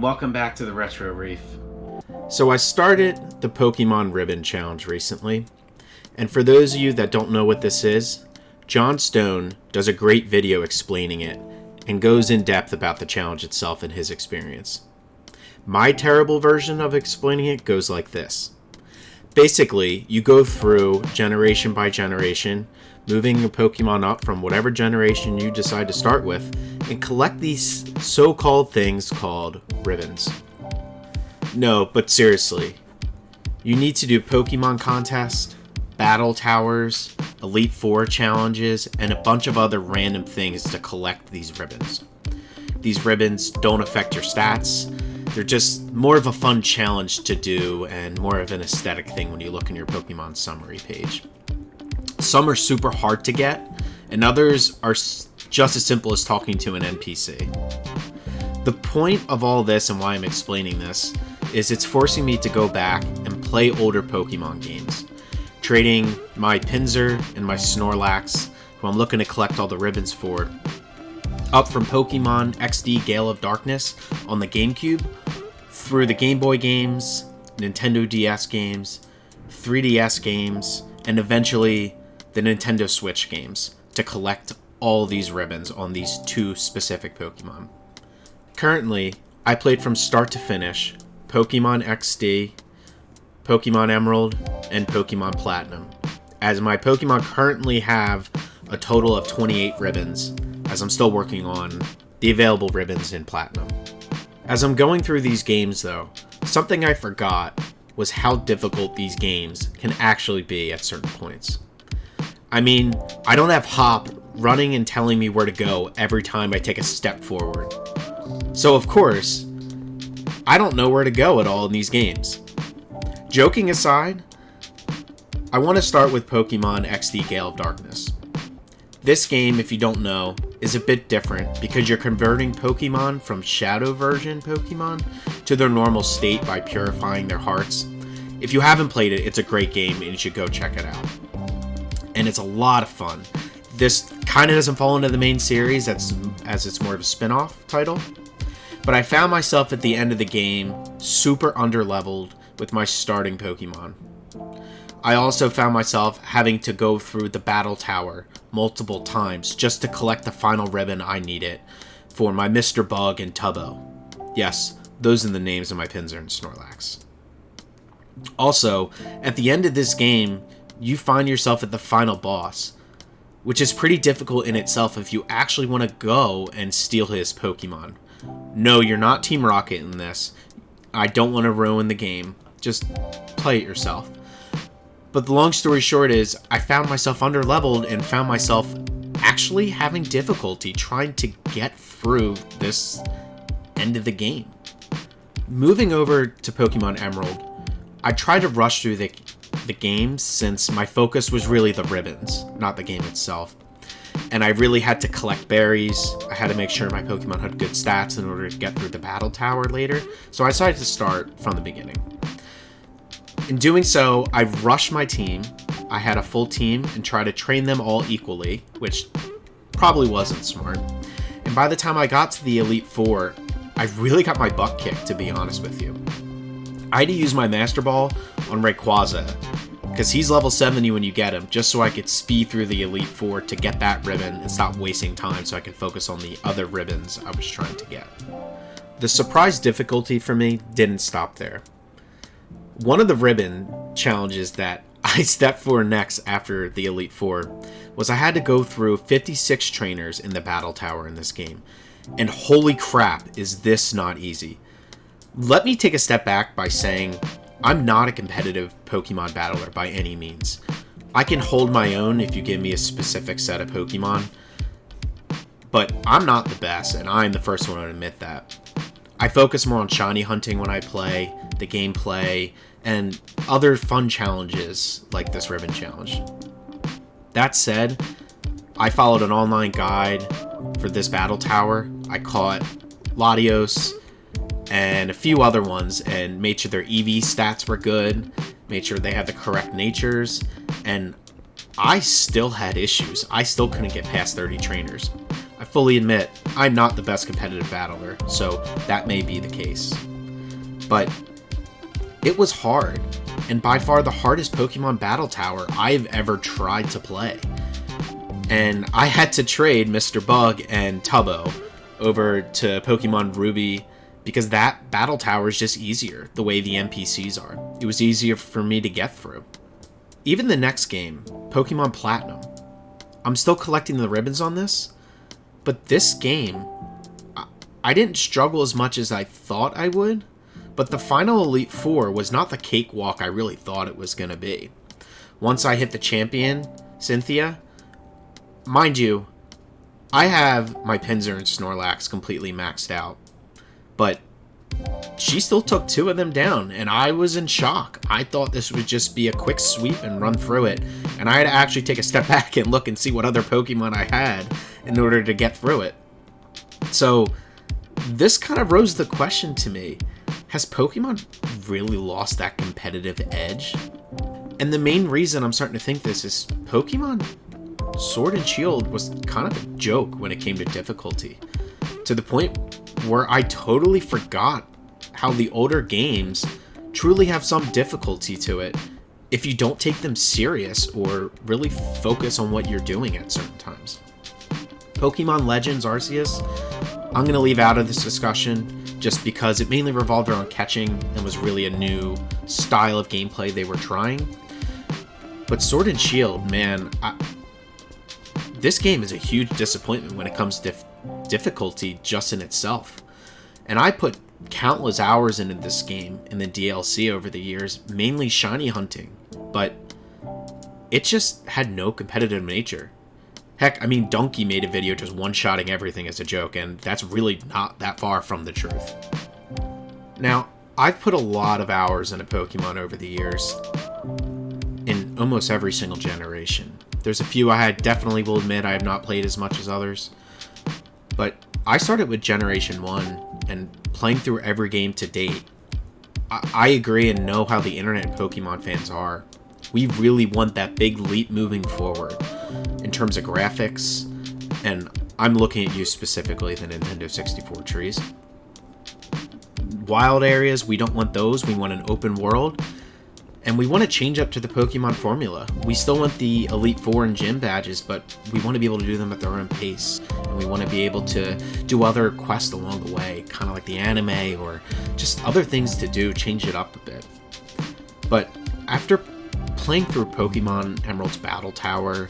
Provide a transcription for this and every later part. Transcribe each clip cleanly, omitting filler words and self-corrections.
and welcome back to the Retro Reef. So I started the Pokemon Ribbon Challenge recently, and for those of you that don't know what this is, John Stone does a great video explaining it and goes in depth about the challenge itself and his experience. My terrible version of explaining it goes like this. Basically, you go through generation by generation, moving your Pokemon up from whatever generation you decide to start with, and collect these so-called things called ribbons. No, but seriously, you need to do Pokemon contests, battle towers, Elite Four challenges, and a bunch of other random things to collect these ribbons. These ribbons don't affect your stats. They're just more of a fun challenge to do and more of an aesthetic thing when you look in your Pokemon summary page. Some are super hard to get, and others are just as simple as talking to an NPC. The point of all this and why I'm explaining this is it's forcing me to go back and play older Pokemon games, trading my Pinsir and my Snorlax, who I'm looking to collect all the ribbons for, up from Pokemon XD Gale of Darkness on the GameCube, through the Game Boy games, Nintendo DS games, 3DS games, and eventually the Nintendo Switch games to collect all these ribbons on these two specific Pokemon. Currently, I played from start to finish Pokemon XD, Pokemon Emerald, and Pokemon Platinum, as my Pokemon currently have a total of 28 ribbons, as I'm still working on the available ribbons in Platinum. As I'm going through these games though, something I forgot was how difficult these games can actually be at certain points. I mean, I don't have Hop running and telling me where to go every time I take a step forward. So of course, I don't know where to go at all in these games. Joking aside, I want to start with Pokemon XD Gale of Darkness. This game, if you don't know, is a bit different because you're converting Pokemon from Shadow version Pokemon to their normal state by purifying their hearts. If you haven't played it, it's a great game and you should go check it out. And it's a lot of fun. This kind of doesn't fall into the main series as it's more of a spin-off title. But I found myself at the end of the game super underleveled with my starting Pokemon. I also found myself having to go through the battle tower multiple times just to collect the final ribbon I needed for my Mr. Bug and Tubbo. Yes, those are the names of my Pinsir and Snorlax. Also, at the end of this game, you find yourself at the final boss, which is pretty difficult in itself if you actually want to go and steal his Pokemon. No, you're not Team Rocket in this. I don't want to ruin the game. Just play it yourself. But the long story short is, I found myself underleveled and found myself actually having difficulty trying to get through this end of the game. Moving over to Pokemon Emerald, I tried to rush through the game since my focus was really the ribbons, not the game itself. And I really had to collect berries. I had to make sure my Pokemon had good stats in order to get through the battle tower later. So I decided to start from the beginning. In doing so, I rushed my team. I had a full team and tried to train them all equally, which probably wasn't smart. And by the time I got to the Elite Four, I really got my butt kicked, to be honest with you. I had to use my Master Ball on Rayquaza, because he's level 70 when you get him, just so I could speed through the Elite Four to get that ribbon and stop wasting time so I could focus on the other ribbons I was trying to get. The surprise difficulty for me didn't stop there. One of the ribbon challenges that I stepped for next after the Elite Four was I had to go through 56 trainers in the battle tower in this game. And holy crap, is this not easy. Let me take a step back by saying I'm not a competitive Pokemon battler by any means. I can hold my own if you give me a specific set of Pokemon, but I'm not the best, and I'm the first one to admit that. I focus more on shiny hunting when I play, the gameplay, and other fun challenges like this ribbon challenge. That said, I followed an online guide for this battle tower. I caught Latios and a few other ones and made sure their EV stats were good, made sure they had the correct natures, and I still had issues. I still couldn't get past 30 trainers. I fully admit I'm not the best competitive battler, so that may be the case. But it was hard, and by far the hardest Pokemon Battle Tower I've ever tried to play. And I had to trade Mr. Bug and Tubbo over to Pokemon Ruby because that Battle Tower is just easier, the way the NPCs are. It was easier for me to get through. Even the next game, Pokemon Platinum, I'm still collecting the ribbons on this, but this game, I didn't struggle as much as I thought I would, but the final Elite Four was not the cakewalk I really thought it was going to be. Once I hit the champion, Cynthia, mind you, I have my Pinsir and Snorlax completely maxed out, but she still took 2 of them down, and I was in shock. I thought this would just be a quick sweep and run through it, and I had to actually take a step back and look and see what other Pokemon I had in order to get through it. So this kind of rose the question to me, has Pokemon really lost that competitive edge? And the main reason I'm starting to think this is Pokemon Sword and Shield was kind of a joke when it came to difficulty, to the point where I totally forgot how the older games truly have some difficulty to it if you don't take them serious or really focus on what you're doing at certain times. Pokemon Legends Arceus, I'm going to leave out of this discussion just because it mainly revolved around catching and was really a new style of gameplay they were trying. But Sword and Shield, man, this game is a huge disappointment when it comes to difficulty just in itself. And I put countless hours into this game in the DLC over the years, mainly shiny hunting, but it just had no competitive nature. Heck, I mean, Donkey made a video just one-shotting everything as a joke, and that's really not that far from the truth. Now, I've put a lot of hours into Pokemon over the years, in almost every single generation. There's a few I definitely will admit I have not played as much as others, but I started with Generation 1, and playing through every game to date, I agree and know how the internet and Pokemon fans are. We really want that big leap moving forward in terms of graphics, and I'm looking at you specifically, the Nintendo 64 trees. Wild areas, we don't want those, we want an open world, and we want to change up to the Pokemon formula. We still want the Elite Four and Gym badges, but we want to be able to do them at their own pace, and we want to be able to do other quests along the way, kind of like the anime, or just other things to do, change it up a bit. But after playing through Pokemon Emerald's Battle Tower,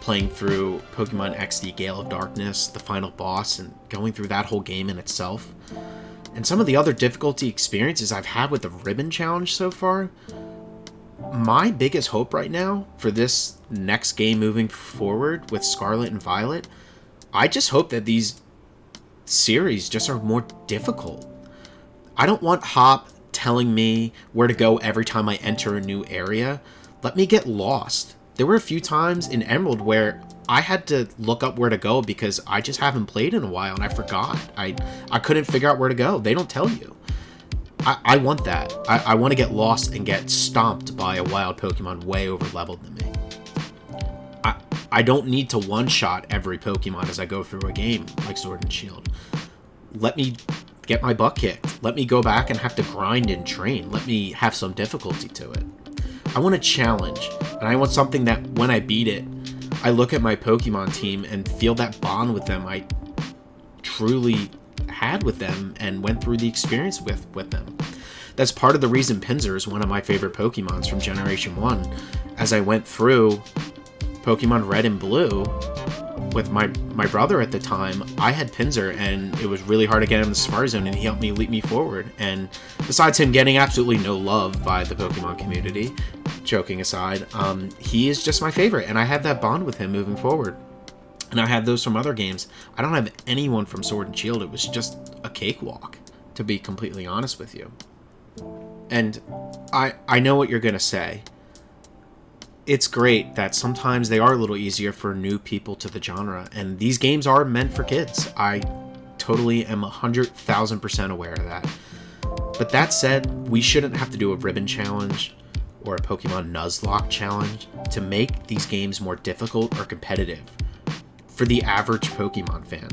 playing through Pokemon XD Gale of Darkness, the final boss, and going through that whole game in itself, and some of the other difficulty experiences I've had with the Ribbon Challenge so far, my biggest hope right now for this next game moving forward with Scarlet and Violet, I just hope that these series just are more difficult. I don't want Hop telling me where to go every time I enter a new area. Let me get lost. There were a few times in Emerald where I had to look up where to go because I just haven't played in a while and I forgot. I couldn't figure out where to go. They don't tell you. I want that. I want to get lost and get stomped by a wild Pokemon way over leveled than me. I don't need to one-shot every Pokemon as I go through a game like Sword and Shield. Let me get my butt kicked. Let me go back and have to grind and train. Let me have some difficulty to it. I want a challenge, and I want something that when I beat it, I look at my Pokemon team and feel that bond with them I truly had with them and went through the experience with them. That's part of the reason Pinsir is one of my favorite Pokemons from Generation 1. As I went through Pokemon Red and Blue with my brother at the time, I had Pinsir, and it was really hard to get him in the Safari Zone, and he helped me leap me forward. And besides him getting absolutely no love by the Pokemon community, joking aside, he is just my favorite, and I have that bond with him moving forward. And I have those from other games. I don't have anyone from Sword and Shield. It was just a cakewalk, to be completely honest with you. And I know what you're going to say. It's great that sometimes they are a little easier for new people to the genre, and these games are meant for kids. I totally am 100,000% aware of that. But that said, we shouldn't have to do a ribbon challenge or a Pokemon Nuzlocke challenge to make these games more difficult or competitive for the average Pokemon fan.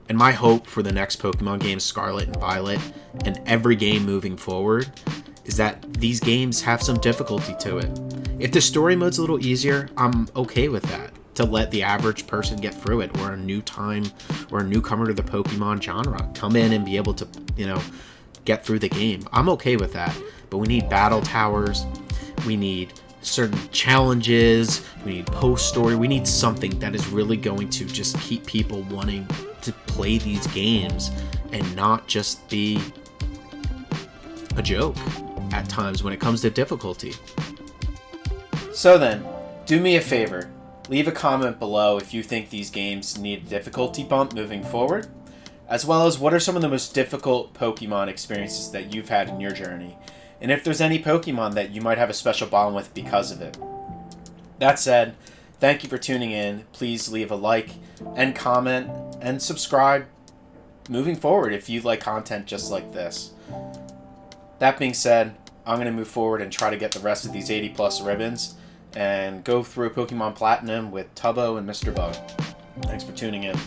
And my hope for the next Pokemon games, Scarlet and Violet, and every game moving forward, is that these games have some difficulty to it. If the story mode's a little easier, I'm okay with that, to let the average person get through it, or a newcomer to the Pokemon genre come in and be able to, get through the game. I'm okay with that. But we need battle towers, we need certain challenges, we need post-story, we need something that is really going to just keep people wanting to play these games and not just be a joke at times when it comes to difficulty. So then, do me a favor. Leave a comment below if you think these games need a difficulty bump moving forward, as well as what are some of the most difficult Pokemon experiences that you've had in your journey, and if there's any Pokemon that you might have a special bond with because of it. That said, thank you for tuning in. Please leave a like and comment and subscribe moving forward if you like content just like this. That being said, I'm going to move forward and try to get the rest of these 80 plus ribbons and go through Pokemon Platinum with Tubbo and Mr. Bug. Thanks for tuning in.